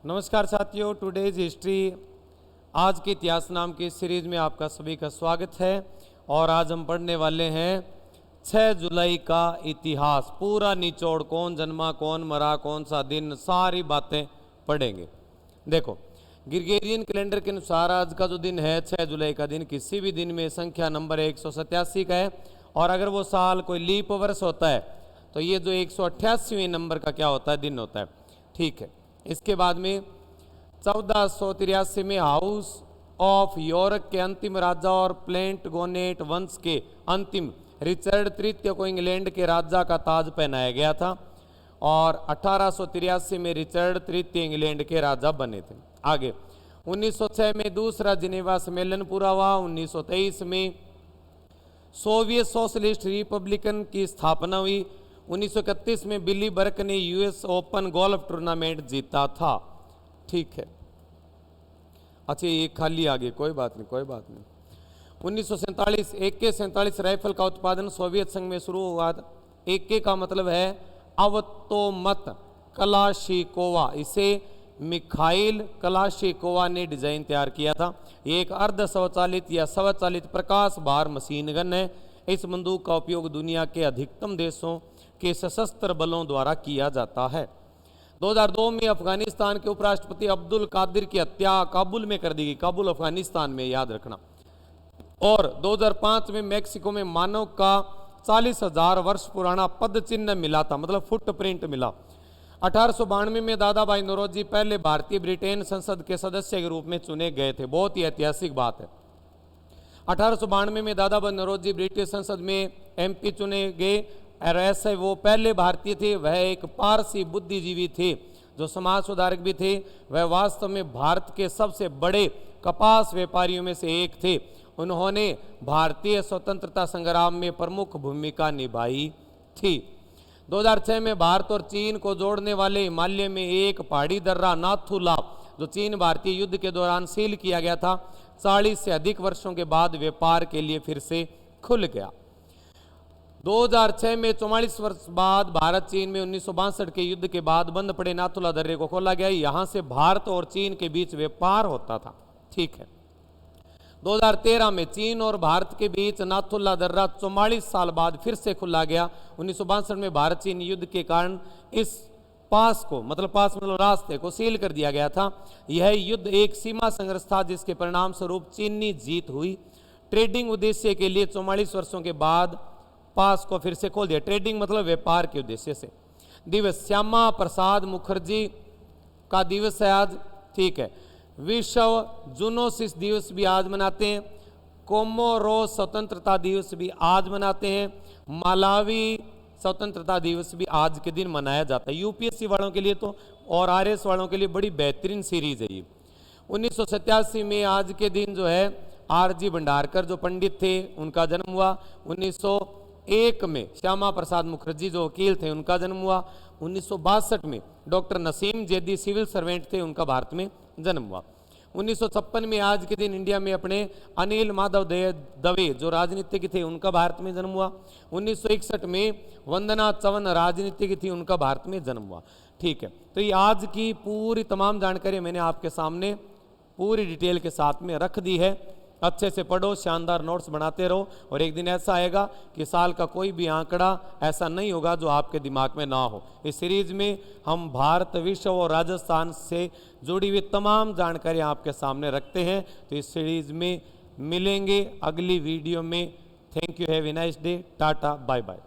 नमस्कार साथियों, today's history आज के इतिहास नाम की सीरीज में आपका सभी का स्वागत है। और आज हम पढ़ने वाले हैं 6 जुलाई का इतिहास। पूरा निचोड़, कौन जन्मा, कौन मरा, कौन सा दिन, सारी बातें पढ़ेंगे। देखो, ग्रिगोरियन कैलेंडर के अनुसार आज का जो दिन है 6 जुलाई का दिन, किसी भी दिन में संख्या नंबर 187 का है। और अगर वो साल कोई लीप वर्ष होता है तो ये जो 188वें नंबर का क्या होता है, दिन होता है। ठीक है। इसके बाद में 1483 में हाउस ऑफ यॉर्क के अंतिम राजा और प्लेंटगोनेट वंश के अंतिम रिचर्ड तृतीय को इंग्लैंड के राजा का ताज पहनाया गया था। और 1883 में रिचर्ड तृतीय इंग्लैंड के राजा बने थे। आगे 1906 में दूसरा जिनेवा सम्मेलन पूरा हुआ। 1923 में सोवियत सोशलिस्ट रिपब्लिकन की स्थापना हुई। 1931 में बिली बर्क ने यूएस ओपन गोल्फ टूर्नामेंट जीता था। ठीक है। अच्छा, ये खाली आगे, कोई बात नहीं, कोई बात नहीं। 1947 AK-47 राइफल का उत्पादन सोवियत संघ में शुरू हुआ था। AK का मतलब है अवतोमत कलाशिकोवा। इसे मिखाइल कलाशिकोवा ने डिजाइन तैयार किया था। ये एक अर्ध स्वचालित या स्वचालित प्रकाश भार मशीन गन है। इस बंदूक का उपयोग दुनिया के अधिकतम देशों के सशस्त्र बलों द्वारा किया जाता है। 2002 में अफगानिस्तान के उपराष्ट्रपति अब्दुल कादिर की हत्या काबुल में कर दी गई। काबुल अफगानिस्तान में, याद रखना। और 2005 में मैक्सिको में मानव का 40,000 वर्ष पुराना पद चिन्ह मिला था, मतलब फुटप्रिंट मिला। 1892 में दादा भाई नौरोजी पहले भारतीय ब्रिटेन संसद के सदस्य के रूप में चुने गए थे। बहुत ही ऐतिहासिक बात है। 1892 में दादा भाई नौरोजी ब्रिटिश संसद में MP चुने गए। और ऐसे वो पहले भारतीय थे। वह एक पारसी बुद्धिजीवी थे जो समाज सुधारक भी थे। वह वास्तव में भारत के सबसे बड़े कपास व्यापारियों में से एक थे। उन्होंने भारतीय स्वतंत्रता संग्राम में प्रमुख भूमिका निभाई थी। 2006 में भारत और चीन को जोड़ने वाले हिमालय में एक पहाड़ी दर्रा नाथुला, जो चीन भारतीय युद्ध के दौरान सील किया गया था, 40 से अधिक वर्षों के बाद व्यापार के लिए फिर से खुल गया। 2006 में 44 वर्ष बाद भारत चीन में 1962 के युद्ध के बाद बंद पड़े नाथुला दर्रे को खोला गया। यहां से भारत और चीन के बीच व्यापार होता था। ठीक है। 2013 में चीन और भारत के बीच नाथुला दर्रा 44 साल बाद फिर से खुला गया। 1962 में भारत चीन युद्ध के कारण इस पास को, मतलब रास्ते को सील कर दिया गया था। यह युद्ध एक सीमा संघर्ष था जिसके परिणाम स्वरूप चीनी जीत हुई। ट्रेडिंग उद्देश्य के लिए 44 वर्षों के बाद पास को फिर से खोल दिया। ट्रेडिंग मतलब व्यापार के उद्देश्य से। दिवस श्यामा प्रसाद मुखर्जी का दिवस है आज। ठीक है। विश्व जूनोसिस दिवस भी आज मनाते हैं। कोमोरोस स्वतंत्रता दिवस भी आज मनाते हैं। मालावी स्वतंत्रता दिवस भी आज के दिन मनाया जाता है। UPSC वालों के लिए तो और RS वालों के लिए बड़ी बेहतरीन सीरीज है ये। 1987 में आज के दिन जो है RG भंडारकर जो पंडित थे उनका जन्म हुआ। 1901 में श्यामा प्रसाद मुखर्जी जो वकील थे उनका जन्म हुआ। 1962 में doctor Naseem Zaidi civil servant थे, उनका भारत में जन्म हुआ। 1956 में आज के दिन इंडिया में अपने अनिल माधव दवे जो राजनीतिक थे उनका भारत में जन्म हुआ। 1961 में वंदना चवन राजनीतिक थी, उनका भारत में जन्म हुआ। ठीक है। तो ये आज की पूरी तमाम जानकारी मैंने आपके सामने पूरी डिटेल के साथ में रख दी है। अच्छे से पढ़ो, शानदार नोट्स बनाते रहो। और एक दिन ऐसा आएगा कि साल का कोई भी आंकड़ा ऐसा नहीं होगा जो आपके दिमाग में ना हो। इस सीरीज में हम भारत, विश्व और राजस्थान से जुड़ी हुई तमाम जानकारी आपके सामने रखते हैं। तो इस सीरीज में मिलेंगे अगली वीडियो में। Thank you, have a nice day, tata, bye bye.